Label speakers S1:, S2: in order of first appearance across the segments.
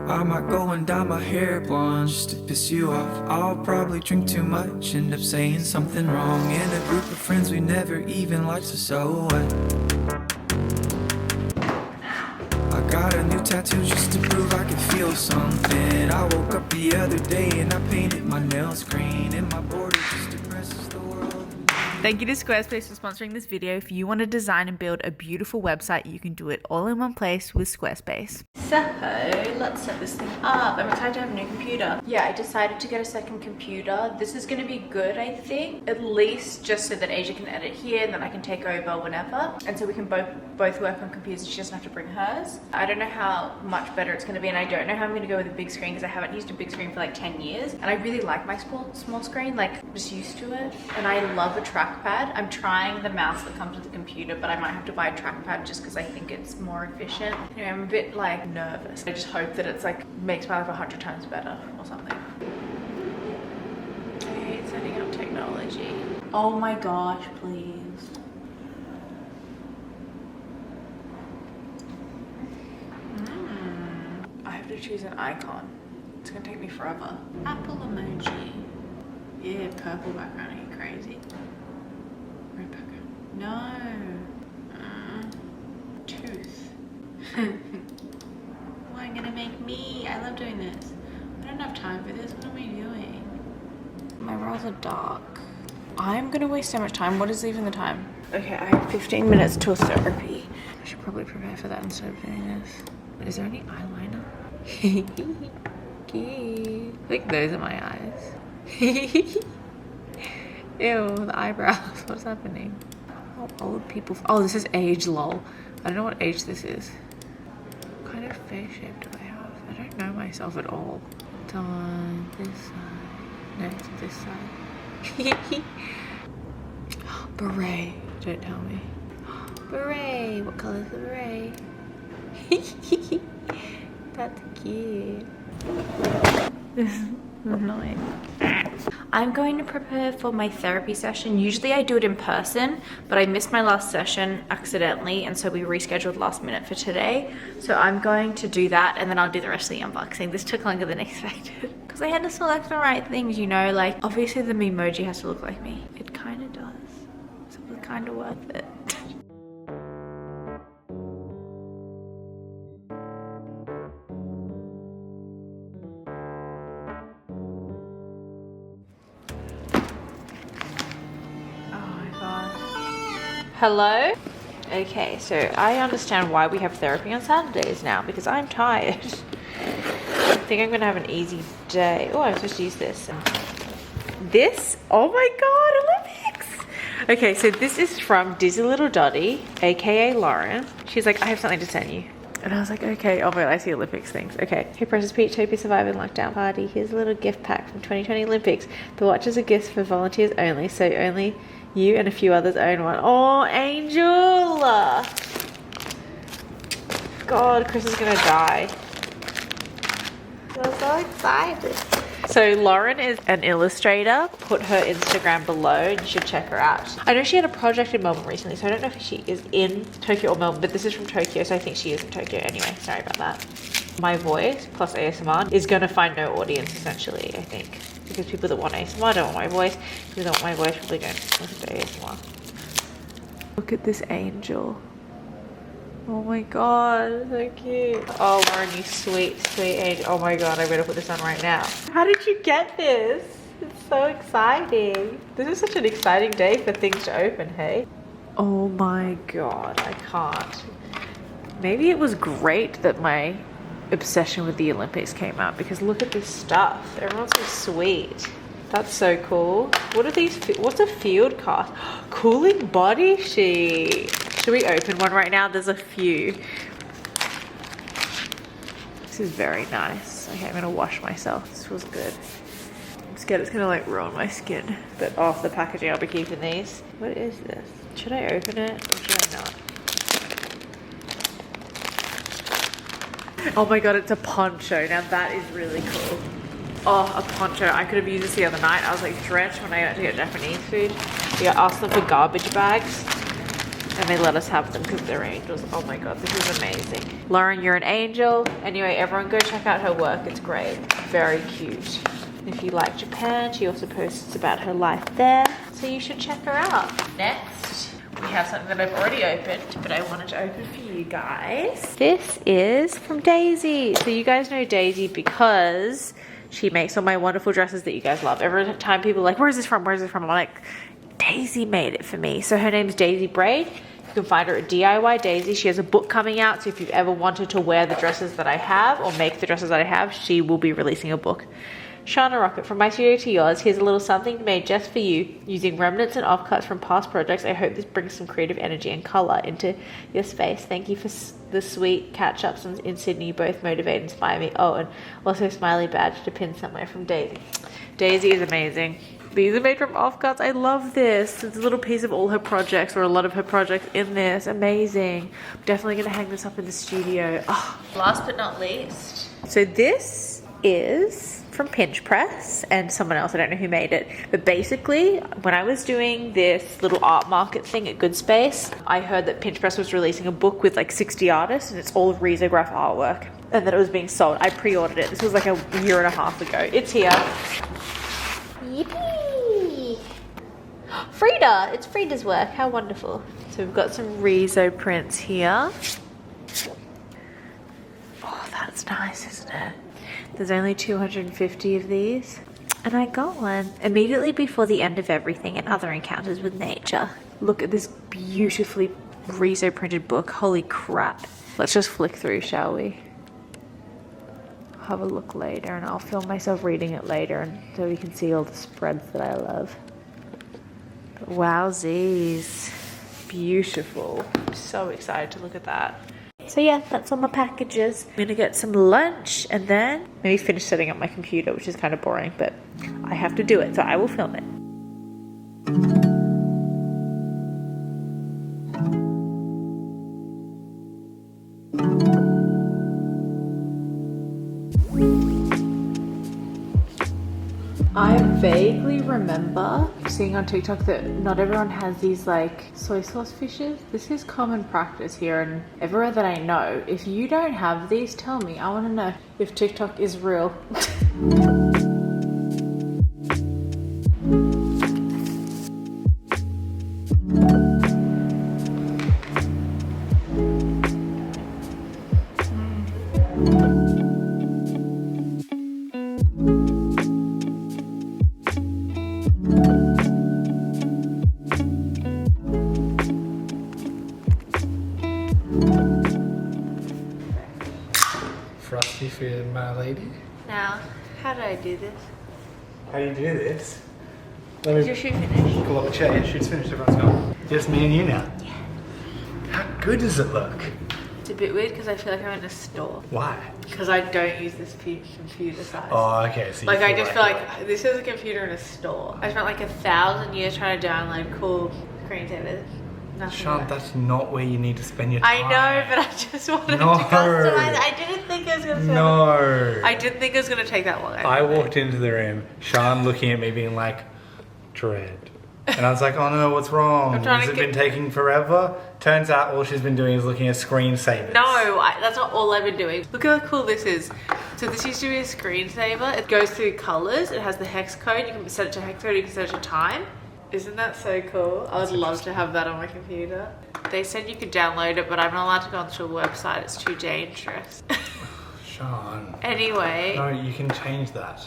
S1: I might go and dye my hair blonde just to piss you off. I'll probably drink too much, end up saying something wrong. In a group of friends we never even liked, so what? I got a new tattoo just to prove I can feel something. I woke up the other day and I painted my nails green, and my border just depresses the world.
S2: Thank you to Squarespace for sponsoring this video. If you want to design and build a beautiful website, you can do it all in one place with Squarespace. So let's set this thing up. I'm excited to have a new computer. Yeah, I decided to get a second computer. This is going to be good, I think, at least just so that Asia can edit here and then I can take over whenever, and so we can both work on computers. She doesn't have to bring hers. I don't know how much better it's going to be, and I don't know how I'm going to go with a big screen because I haven't used a big screen for like 10 years, and I really like my small screen. Like, I'm just used to it, and I love a trackpad. I'm trying the mouse that comes with the computer, but I might have to buy a trackpad just because I think it's more efficient. Anyway, I'm a bit like nervous. I just hope that it's like makes my life 100 times better or something. I hate setting up technology. Oh my gosh, please. I have to choose an icon. It's gonna take me forever. Apple emoji. Yeah, purple background. Are you crazy? Red background. No. Tooth. Why gonna make me? I love doing this. I don't have time for this. What am I doing? My brows are dark. I'm gonna waste so much time. What is even the time? Okay, I have 15 minutes till therapy. I should probably prepare for that instead of doing this. Is there any eyeliner? Cute. I think those are my eyes. Ew, the eyebrows. What's happening? How old people. Oh, this is age, lol. I don't know what age this is. What kind of face shape do I have? I don't know myself at all. It's on this side. No, it's this side. Beret. Don't tell me. Beret. What color is the beret? That's cute. This is annoying. I'm going to prepare for my therapy session. Usually I do it in person, but I missed my last session accidentally, and so we rescheduled last minute for today. So I'm going to do that, and then I'll do the rest of the unboxing. This took longer than expected because I had to select the right things, you know, like obviously the emoji has to look like me. It kind of does, so it was kind of worth it. Hello? Okay, so I understand why we have therapy on Saturdays now, because I'm tired. I think I'm gonna have an easy day. Oh, I'm supposed to use this. This? Oh my god, Olympics! Okay, so this is from DizzyLittleDotty, aka Lauren. She's like, I have something to send you. And I was like, okay, oh my god, I see Olympics things. Okay. Hey, Precious Peach, hope you survived in lockdown party. Here's a little gift pack from 2020 Olympics. The watches are gifts for volunteers only, so only you and a few others own one. Oh, Angel! God, Chris is gonna die. I'm so excited. So Lauren is an illustrator. Put her Instagram below and you should check her out. I know she had a project in Melbourne recently, so I don't know if she is in Tokyo or Melbourne, but this is from Tokyo, so I think she is in Tokyo anyway. Sorry about that. My voice plus ASMR is gonna find no audience essentially, I think. Because people that want ASMR don't want my voice. People that want my voice probably don't listen to ASMR. Look at this angel. Oh my god, so cute. Oh, Lauren, you sweet, sweet angel. Oh my god, I better put this on right now. How did you get this? It's so exciting. This is such an exciting day for things to open, hey? Oh my god, I can't. Maybe it was great that my obsession with the Olympics came out, because look at this stuff. Everyone's so sweet. That's so cool. What are these? What's a field cast? Cooling body sheet. Should we open one right now? There's a few. This is very nice. Okay, I'm gonna wash myself. This feels good. I'm scared it's gonna like ruin my skin. But off the packaging, I'll be keeping these. What is this? Should I open it or should I not? Oh my god, it's a poncho. Now that is really cool. Oh, a poncho. I could have used this the other night. I was like drenched when I went to get Japanese food. Yeah, I asked them for garbage bags. And they let us have them because they're angels. Oh my god, this is amazing. Lauren, you're an angel. Anyway, everyone go check out her work. It's great. Very cute. If you like Japan, she also posts about her life there. So you should check her out. Next, we have something that I've already opened, but I wanted to open for you guys. This is from Daisy. So you guys know Daisy because she makes all my wonderful dresses that you guys love. Every time people are like, where is this from? Where is this from? I'm like, Daisy made it for me. So her name's Daisy Braid. You can find her at DIY Daisy. She has a book coming out. So if you've ever wanted to wear the dresses that I have or make the dresses that I have, she will be releasing a book. Shana Rocket, from my studio to yours, here's a little something made just for you. Using remnants and offcuts from past projects, I hope this brings some creative energy and colour into your space. Thank you for the sweet catch-ups in Sydney. You both motivate and inspire me. Oh, and also smiley badge to pin somewhere from Daisy. Daisy is amazing. These are made from offcuts. I love this. It's a little piece of all her projects, or a lot of her projects in this. Amazing. I'm definitely going to hang this up in the studio. Oh. Last but not least. So this is from Pinch Press and someone else, I don't know who made it, but basically when I was doing this little art market thing at Good Space, I heard that Pinch Press was releasing a book with like 60 artists and it's all risograph artwork and that it was being sold. I pre-ordered it. This was like a year and a half ago. It's here. Yippee! Freda! It's Freda's work. How wonderful. So we've got some riso prints here. Oh, that's nice, isn't it? There's only 250 of these. And I got one immediately before the end of everything and other encounters with nature. Look at this beautifully riso printed book. Holy crap. Let's just flick through, shall we? I'll have a look later and I'll film myself reading it later and so we can see all the spreads that I love. But wowsies. Beautiful. I'm so excited to look at that. So yeah, that's all my packages. I'm gonna get some lunch and then maybe finish setting up my computer, which is kind of boring, but I have to do it, so I will film it. I vaguely remember seeing on TikTok that not everyone has these like soy sauce fishes. This is common practice here and everywhere that I know. If you don't have these, tell me. I want to know if TikTok is real.
S3: Frosty for my lady.
S2: Now, how do I do this?
S3: How do you do this?
S2: Let me. Is your shoot finished?
S3: Pull up a chair. Yeah, shoot's finished. Everyone's gone. Just me and you now.
S2: Yeah.
S3: How good does it look?
S2: It's a bit weird because I feel like I'm in a store.
S3: Why?
S2: Because I don't use this computer size.
S3: Oh, okay. So
S2: like I just feel like this is a computer in a store. I spent like 1,000 years trying to download cool screensavers.
S3: Sha'an, that's not where you need to spend your time.
S2: I know, but I just wanted to customize it. I didn't think it was going to I didn't think it was going to take that long.
S3: I walked into the room, Sha'an looking at me being like, dread. And I was like, oh no, what's wrong? Has it been taking forever? Turns out all she's been doing is looking at screensavers.
S2: No, that's not all I've been doing. Look how cool this is. So this used to be a screensaver. It goes through colors. It has the hex code. You can set it to hex code. You can set it to time. Isn't that so cool? I would love to have that on my computer. They said you could download it, but I'm not allowed to go onto a website. It's too dangerous.
S3: Sha'an.
S2: Anyway.
S3: No, you can change that.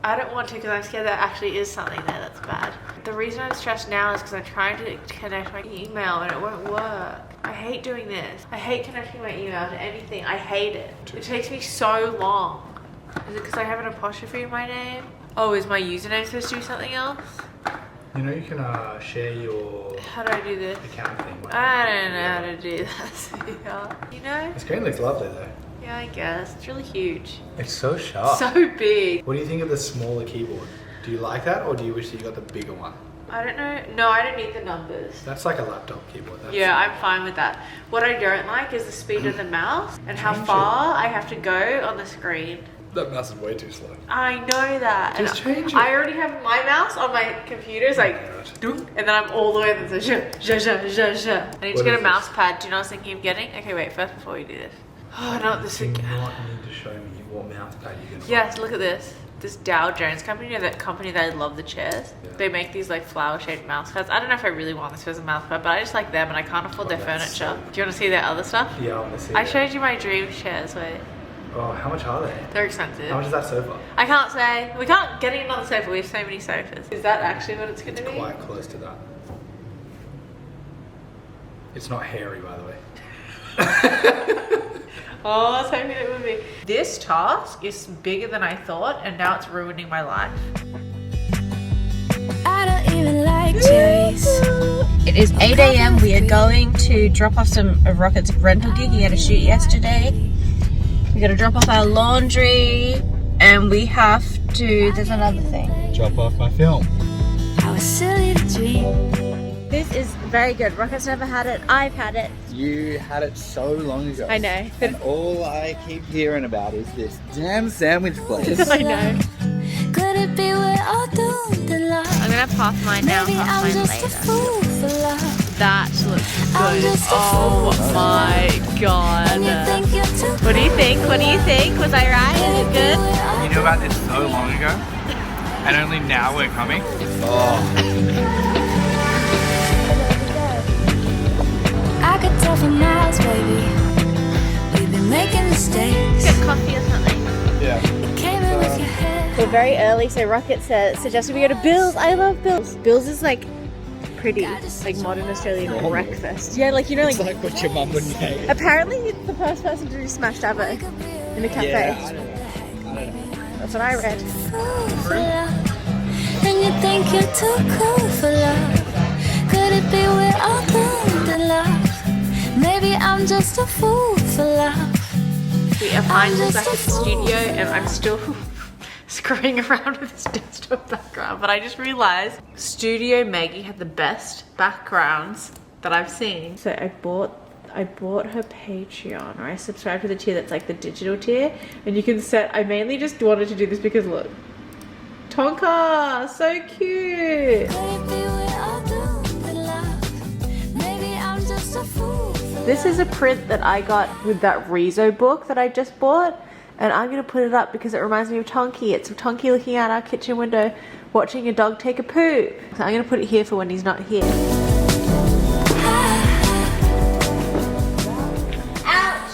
S2: I don't want to because I'm scared there actually is something there that's bad. The reason I'm stressed now is because I'm trying to connect my email and it won't work. I hate doing this. I hate connecting my email to anything. I hate it. It takes me so long. Is it because I have an apostrophe in my name? Oh, is my username supposed to do something else?
S3: You know you can share your
S2: how do I do this?
S3: Account thing.
S2: I don't know how to do that. You know?
S3: The screen looks lovely though.
S2: Yeah, I guess. It's really huge.
S3: It's so sharp.
S2: So big.
S3: What do you think of the smaller keyboard? Do you like that or do you wish that you got the bigger one?
S2: I don't know. No, I don't need the numbers.
S3: That's like a laptop keyboard.
S2: Yeah, I'm fine with that. What I don't like is the speed of the mouse and how far I have to go on the screen.
S3: That mouse is way too slow.
S2: I know that.
S3: Just
S2: and
S3: change it.
S2: I already have my mouse on my computer. It's like, doop, and then I'm all the way and it's like, I need to get a mouse pad. Do you know what I was thinking of getting? Okay, wait, first before we do this. Oh, no, this
S3: You
S2: again.
S3: not need to show me what mouse pad you can
S2: Yes, look at this. This Dow Jones company, you know, that company that I love the chairs.
S3: Yeah.
S2: They make these like flower-shaped mouse pads. I don't know if I really want this as a mouse pad, but I just like them and I can't afford their
S3: that's
S2: furniture.
S3: so
S2: Do you want to see their other stuff?
S3: Yeah, I want to see
S2: I
S3: it.
S2: showed you my dream chairs, wait.
S3: Oh, how much are they?
S2: They're expensive.
S3: How much is that sofa?
S2: I can't say. We can't get another sofa. We have so many sofas. Is that actually what it's going to be?
S3: Quite close to that. It's not hairy, by the way.
S2: Oh, I was hoping it would be. This task is bigger than I thought, and now it's ruining my life.
S4: I don't even like cherries.
S5: It is 8 a.m. We are going to drop off some of Rocket's rental gig. He had a shoot yesterday. We got to drop off our laundry, and we have to. There's another thing.
S3: Drop off my film.
S4: How silly to dream.
S5: This is very good. Rocket's never had it. I've had it.
S6: You had it so long ago.
S5: I know.
S6: And all I keep hearing about is this damn sandwich place.
S5: I know.
S4: Could it be we're all doomed in love?
S5: I'm gonna have half mine now,
S4: Maybe
S5: half
S4: I'm
S5: mine
S4: just a
S5: later.
S4: fool for love.
S5: That looks
S4: I'm
S5: good.
S4: just a
S5: Oh
S4: fool for
S5: my god.
S4: And you think you're too
S5: What do you think? What do you think? Was I right? Is it good?
S3: You knew about this so long ago, and only now we're coming.
S4: I could tell from miles, baby. We've been making mistakes.
S5: Get coffee or something.
S3: Yeah.
S4: It came in with your head.
S5: We're very early, so Rocket suggested we go to Bill's. I love Bill's. Bill's is like pretty, like modern Australian breakfast. Yeah, like you know, like
S6: It's like what your mum would make.
S5: apparently it's the first person to do smashed avo in a cafe.
S6: Yeah, I don't know.
S5: That's what I read.
S4: Fool for love. And you think you're too cool for love. Could it be we're all doomed in love? Maybe I'm just a fool for love.
S2: We are finally back at the studio, and I'm still screwing around with this desktop background, but I just realized Studio Maggie had the best backgrounds that I've seen. So I bought her Patreon, or I subscribed to the tier that's like the digital tier, and you can set, I mainly just wanted to do this because look, Tonka, so cute.
S4: Could it be we're all doomed in love? Maybe I'm just a fool for love.
S2: This is a print that I got with that Rezo book that I just bought, and I'm gonna put it up because it reminds me of Tonky. It's Tonky looking out our kitchen window watching a dog take a poo. So I'm gonna put it here for when he's not here.
S5: Ouch!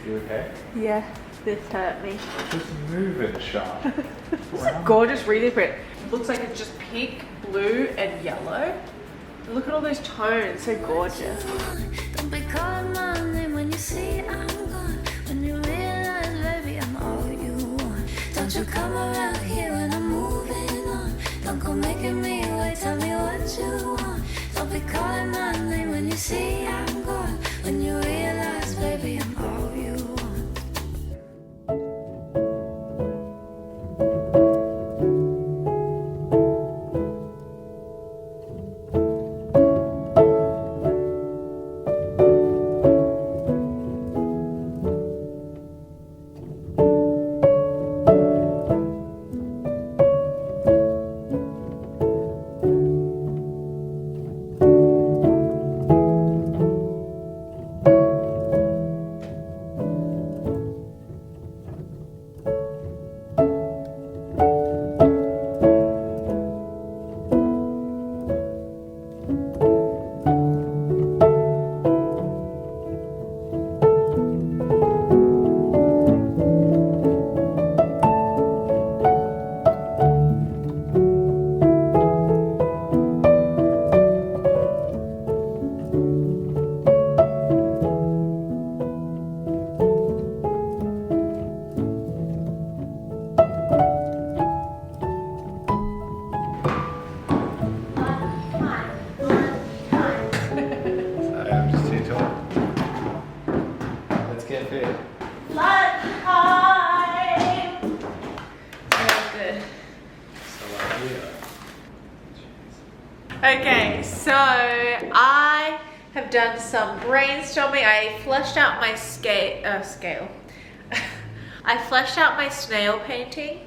S3: You okay?
S2: Yeah, this hurt me.
S3: Just move it, Sha'an.
S2: Gorgeous Rezo print. Looks like it's just pink, blue, and yellow. Look at all those tones, so gorgeous.
S4: Don't be calling my name when you see I'm gone. When you realize, baby, I'm all you want. Don't you come around here when I'm moving on. Don't go making me wait, tell me what you want. Don't be calling my name when you see I'm gone. When you realize, baby, I'm all you want.
S2: Okay, so I have done some brainstorming. I fleshed out my scale. I fleshed out my snail painting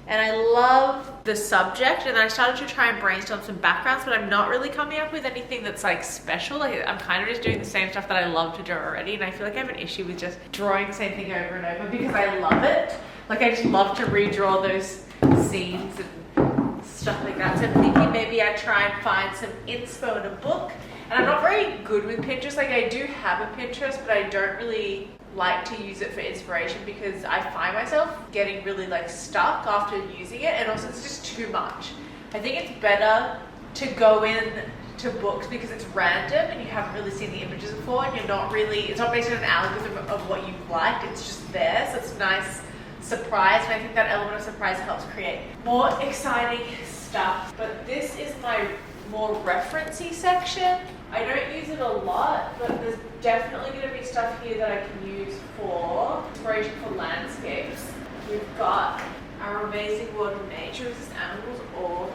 S2: and I love the subject, and then I started to try and brainstorm some backgrounds, but I'm not really coming up with anything that's like special. Like I'm kind of just doing the same stuff that I love to draw already, and I feel like I have an issue with just drawing the same thing over and over because I love it. Like I just love to redraw those scenes and stuff like that. So I'm thinking maybe I try and find some inspo in a book. And I'm not very good with Pinterest. Like I do have a Pinterest, but I don't really like to use it for inspiration because I find myself getting really like stuck after using it, and also it's just too much. I think it's better to go in to books because it's random and you haven't really seen the images before, and you're not really, it's not based on an algorithm of what you've liked, it's just there, so it's a nice surprise, and I think that element of surprise helps create more exciting stuff. But this is my more referencey section. I don't use it a lot, but there's definitely going to be stuff here that I can use for inspiration for landscapes. We've got Our Amazing World of Nature. Is this animals or...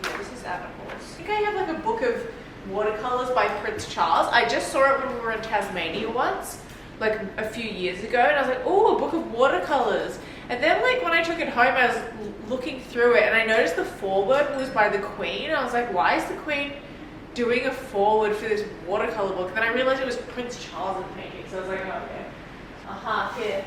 S2: yeah, this is animals. I think I have like a book of watercolors by Prince Charles. I just saw it when we were in Tasmania once, like a few years ago, and I was like, oh, a book of watercolors. And then like when I took it home, I was looking through it and I noticed the foreword was by the Queen. I was like, why is the Queen doing a foreword for this watercolor book? And then I realized it was Prince Charles painting, so I was like, oh, okay. Here.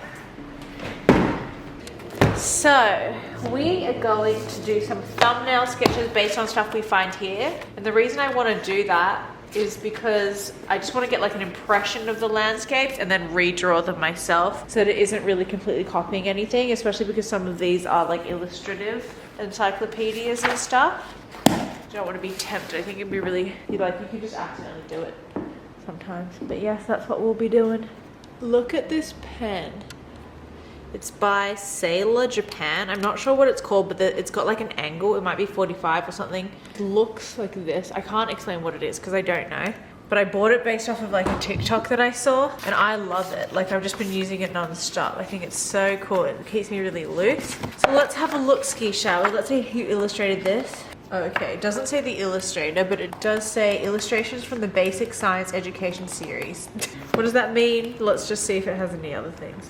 S2: So we are going to do some thumbnail sketches based on stuff we find here. And the reason I want to do that is because I just want to get like an impression of the landscapes and then redraw them myself, so that it isn't really completely copying anything, especially because some of these are like illustrative encyclopedias and stuff. I don't want to be tempted. I think it'd be really, you could just accidentally do it sometimes. But yes, that's what we'll be doing. Look at this pen. It's by Sailor Japan. I'm not sure what it's called, but it's got like an angle. It might be 45 or something. It looks like this. I can't explain what it is because I don't know. But I bought it based off of like a TikTok that I saw, and I love it. Like I've just been using it non-stop. I think it's so cool. It keeps me really loose. So let's have a look-ski, shall we? Let's see who illustrated this. Okay, it doesn't say the illustrator, but it does say illustrations from the Basic Science Education series. What does that mean? Let's just see if it has any other things.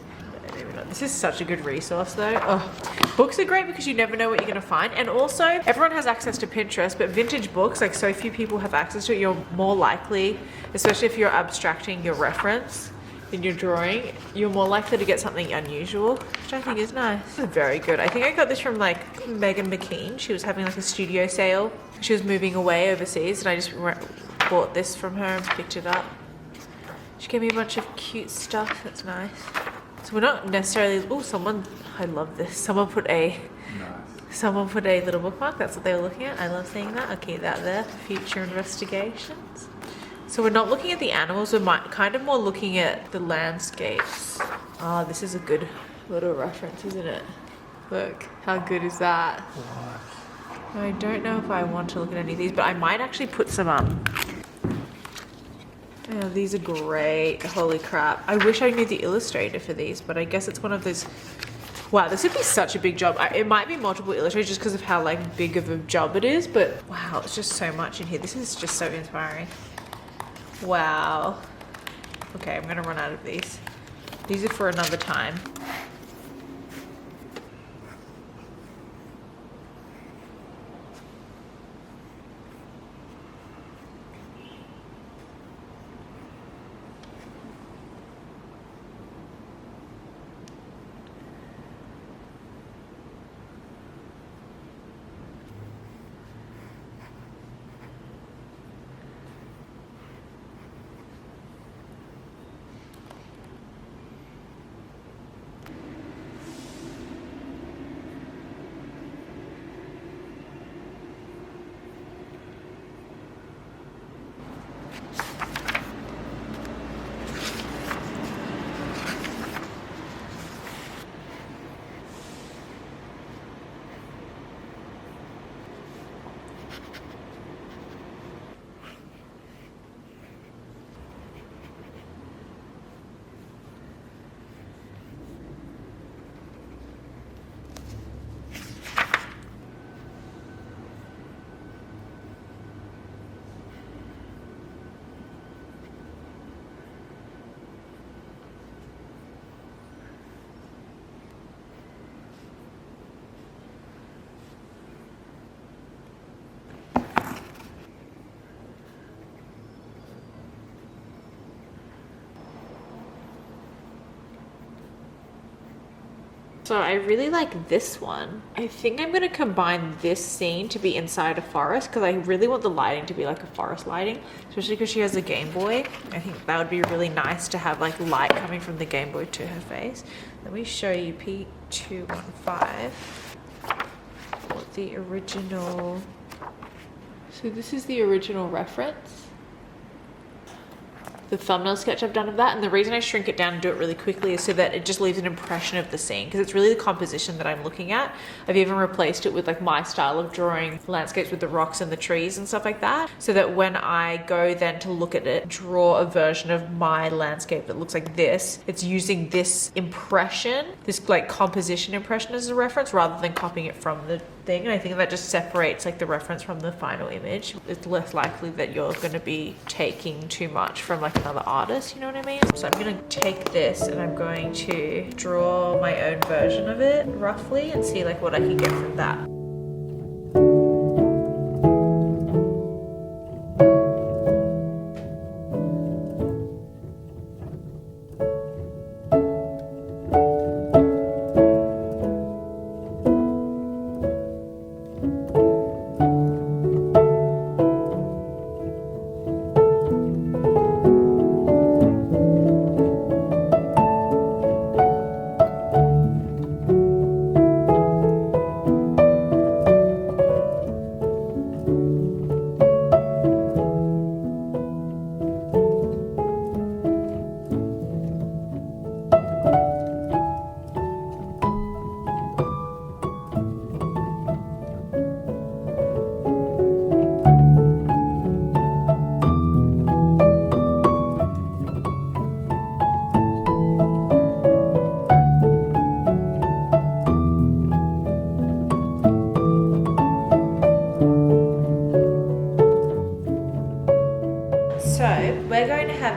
S2: This is such a good resource though. Oh, books are great because you never know what you're going to find, and also everyone has access to Pinterest, but vintage books, like so few people have access to it. You're more likely, especially if you're abstracting your reference in your drawing, you're more likely to get something unusual, which I think is nice. This is very good. I think I got this from like Megan McKean. She was having like a studio sale. She was moving away overseas, and I just bought this from her and picked it up. She gave me a bunch of cute stuff. That's nice. So we're not necessarily, oh, someone, I love this. Someone put a little bookmark. That's what they were looking at. I love seeing that. I'll keep that there for future investigations. So we're not looking at the animals. We're kind of more looking at the landscapes. Oh, this is a good little reference, isn't it? Look, how good is that? Wow. I don't know if I want to look at any of these, but I might actually put some up. Oh, these are great. Holy crap. I wish I knew the illustrator for these, but I guess it's one of those... Wow, this would be such a big job. It might be multiple illustrators just because of how like big of a job it is, but wow, it's just so much in here. This is just so inspiring. Wow. Okay, I'm gonna run out of these. These are for another time. So I really like this one. I think I'm gonna combine this scene to be inside a forest because I really want the lighting to be like a forest lighting, especially because she has a Game Boy. I think that would be really nice to have like light coming from the Game Boy to her face. Let me show you P215. What the original... So this is the original reference. The thumbnail sketch I've done of that, and the reason I shrink it down and do it really quickly is so that it just leaves an impression of the scene, because it's really the composition that I'm looking at. I've even replaced it with like my style of drawing landscapes with the rocks and the trees and stuff like that, so that when I go then to look at it, draw a version of my landscape that looks like this, it's using this impression, this like composition impression as a reference rather than copying it from the thing. And I think that just separates like the reference from the final image. It's less likely that you're going to be taking too much from like another artist, you know what I mean? So I'm going to take this and I'm going to draw my own version of it roughly and see like what I can get from that.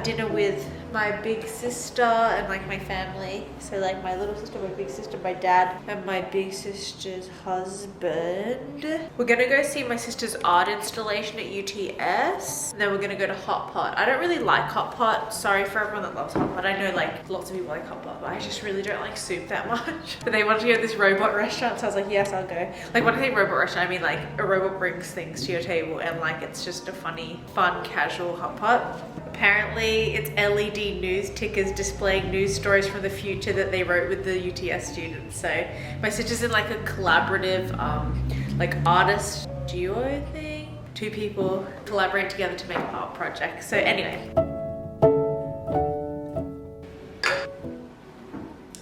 S2: Dinner with my big sister and like my family, so like my little sister, my big sister, my dad, and my big sister's husband. We're gonna go see my sister's art installation at UTS, and then we're gonna go to Hot Pot. I don't really like Hot Pot, sorry for everyone that loves Hot Pot. I know like lots of people like Hot Pot, but I just really don't like soup that much. But they wanted to go to this robot restaurant, so I was like, yes, I'll go. Like when I say robot restaurant, I mean like a robot brings things to your table and like it's just a funny, fun, casual Hot Pot. Apparently it's LED news tickers displaying news stories from the future that they wrote with the UTS students. So my sister's in like a collaborative like artist duo thing. 2 people collaborate together to make an art project. So anyway.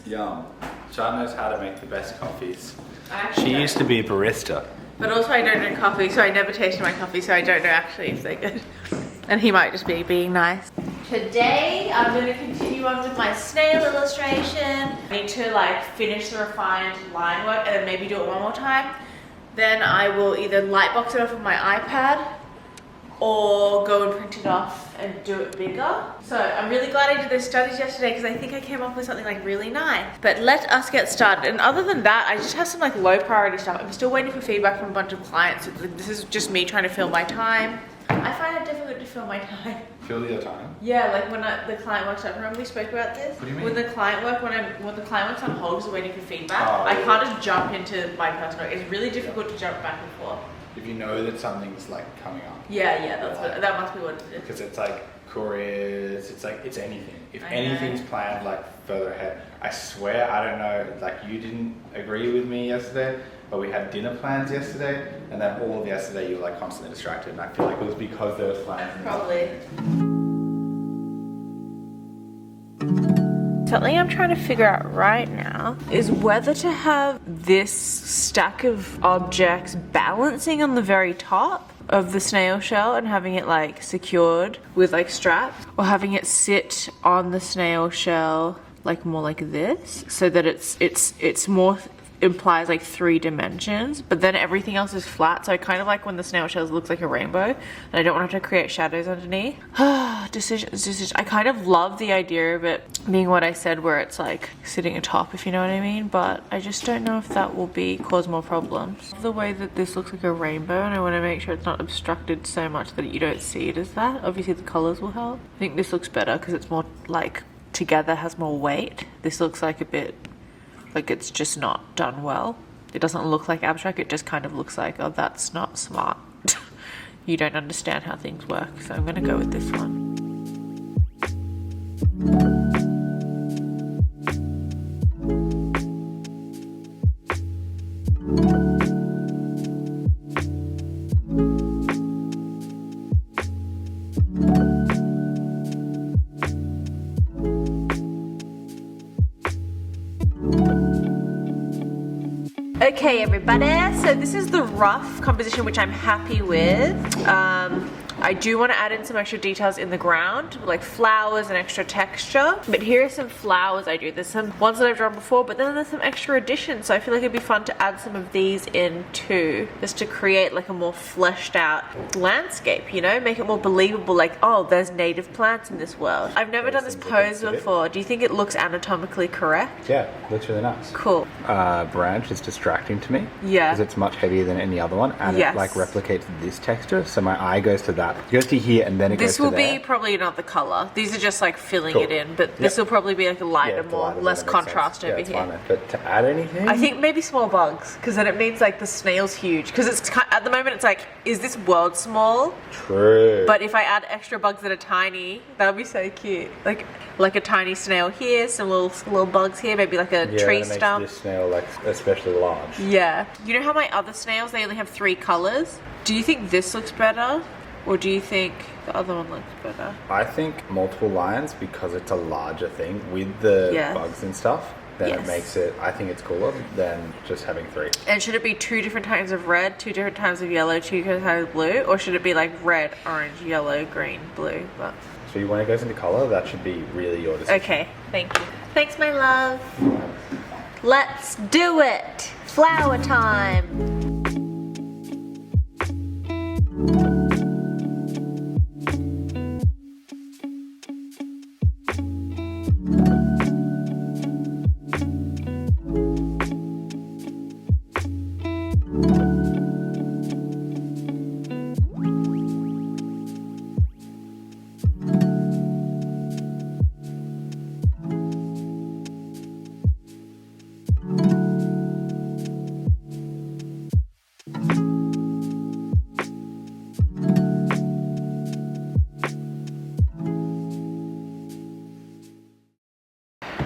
S3: Yum. Sha'an knows how to make the best coffees. She used to be a barista.
S2: But also I don't drink coffee, so I never tasted my coffee, so I don't know actually if they're good. And he might just be being nice. Today, I'm gonna continue on with my snail illustration. I need to like finish the refined line work and then maybe do it one more time. Then I will either lightbox it off of my iPad or go and print it off and do it bigger. So I'm really glad I did those studies yesterday because I think I came up with something like really nice. But let us get started. And other than that, I just have some like low priority stuff. I'm still waiting for feedback from a bunch of clients. So this is just me trying to fill my time. I find it difficult to fill my time.
S3: Fill your time?
S2: Yeah, like when the client works up. Remember we spoke about this?
S3: What do you mean?
S2: When the client works on hold because we're waiting for feedback, I can't just jump into my personal work. It's really difficult to jump back and forth.
S3: If you know that something's like coming up.
S2: Yeah, that must be what it is.
S3: Because it's like careers, it's like, it's anything. If anything's planned like further ahead, I swear, I don't know, like you didn't agree with me yesterday, but we had dinner plans yesterday, and then all of yesterday you were like constantly distracted, and I feel like it was because there was plans.
S2: Probably. Something I'm trying to figure out right now is whether to have this stack of objects balancing on the very top of the snail shell and having it like secured with like straps, or having it sit on the snail shell like more like this, so that it's more implies like 3 dimensions, but then everything else is flat. So I kind of like when the snail shells looks like a rainbow and I don't want to have to create shadows underneath. Decisions. I kind of love the idea of it being what I said, where it's like sitting atop, if you know what I mean, but I just don't know if that will cause more problems. The way that this looks like a rainbow, and I want to make sure it's not obstructed so much that you don't see it as that. Obviously the colors will help. I think this looks better because it's more like together, has more weight. This looks like a bit Like it's just not done well. It doesn't look like abstract, it just kind of looks like, oh, that's not smart. You don't understand how things work. So I'm gonna go with this one. Okay everybody, so this is the rough composition which I'm happy with. I do want to add in some extra details in the ground, like flowers and extra texture. But here are some flowers I do. There's some ones that I've drawn before, but then there's some extra additions. So I feel like it'd be fun to add some of these in too, just to create like a more fleshed out landscape, you know? Make it more believable, like, oh, there's native plants in this world. I've never done this pose before. Do you think it looks anatomically correct?
S3: Yeah, looks really nice.
S2: Cool.
S3: Branch is distracting to me.
S2: Yeah.
S3: Because it's much heavier than any other one, and
S2: Yes.
S3: it like replicates this texture. So my eye goes to that. It goes to here, and then it goes
S2: This
S3: to
S2: will
S3: there.
S2: be probably not the color. These are just like filling
S3: Cool.
S2: it in, but this will probably be like a lighter,
S3: it's
S2: more
S3: lighter,
S2: less
S3: that makes
S2: contrast
S3: sense.
S2: over
S3: It's
S2: here.
S3: fine, but to add anything,
S2: I think maybe small bugs, because then it means like the snail's huge. Because it's at the moment it's like, is this world small?
S3: true.
S2: But if I add extra bugs that are tiny, that would be so cute. Like a tiny snail here, some little bugs here, maybe like a tree
S3: that makes
S2: stump.
S3: this snail like especially large.
S2: Yeah. You know how my other snails, they only have 3 colors? Do you think this looks better? Or do you think the other one looks better?
S3: I think multiple lines, because it's a larger thing with the
S2: Yes.
S3: bugs and stuff, then
S2: Yes.
S3: it makes it, I think it's cooler than just having 3.
S2: And should it be 2 different types of red, 2 different types of yellow, 2 different types of blue? Or should it be like red, orange, yellow, green, blue? But
S3: So when it goes into color, that should be really your decision.
S2: okay, thank you. Thanks, my love. Let's do it! Flower time!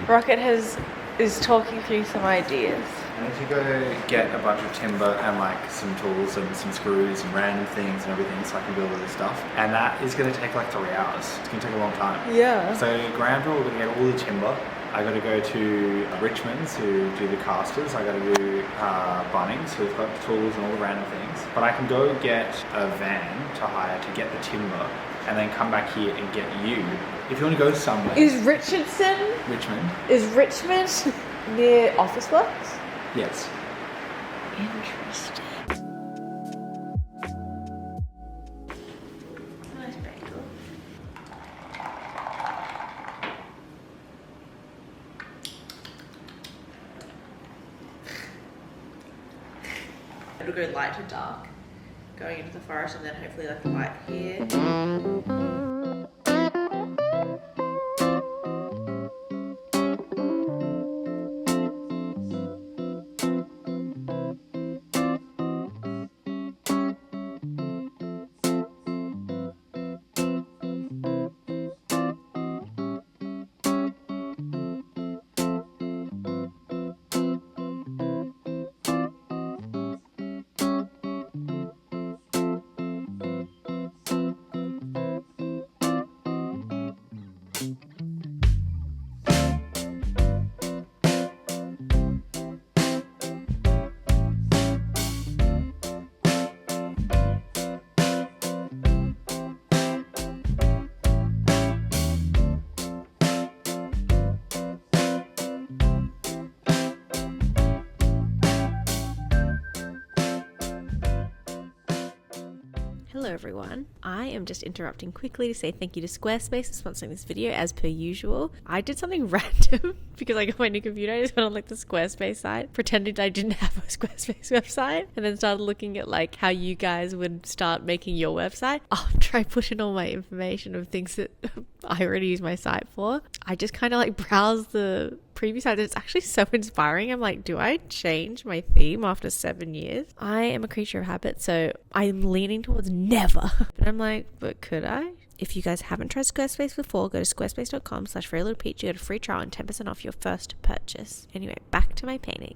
S2: Rocket is talking through some ideas.
S3: I need to go get a bunch of timber and like some tools and some screws and random things and everything so I can build all this stuff. And that is going to take like 3 hours. It's going to take a long time.
S2: Yeah.
S3: So Granville, we're going to get all the timber. I got to go to Richmond's who do the casters. I got to do Bunnings who've got the tools and all the random things. But I can go get a van to hire to get the timber and then come back here and get you. If you want to go somewhere.
S2: Is Richardson?
S3: Richmond?
S2: Is Richmond near Officeworks?
S3: Yes.
S2: Interesting. Nice bagel. It'll go light to dark, going into the forest, and then hopefully like light here. Hello everyone, I am just interrupting quickly to say thank you to Squarespace for sponsoring this video as per usual. I did something random because I got my new computer. I just went on like the Squarespace site, pretended I didn't have a Squarespace website, and then started looking at like how you guys would start making your website. I'll try push in all my information of things that I already use my site for. I just kind of like browse the
S5: preview sides. It's actually so inspiring. I'm like, do I change my theme after 7 years? I am a creature of habit, so I'm leaning towards never. But I'm like, but could I? If you guys haven't tried Squarespace before, go to squarespace.com/furrylittlepeach. You get a free trial and 10% off your first purchase. Anyway, back to my painting.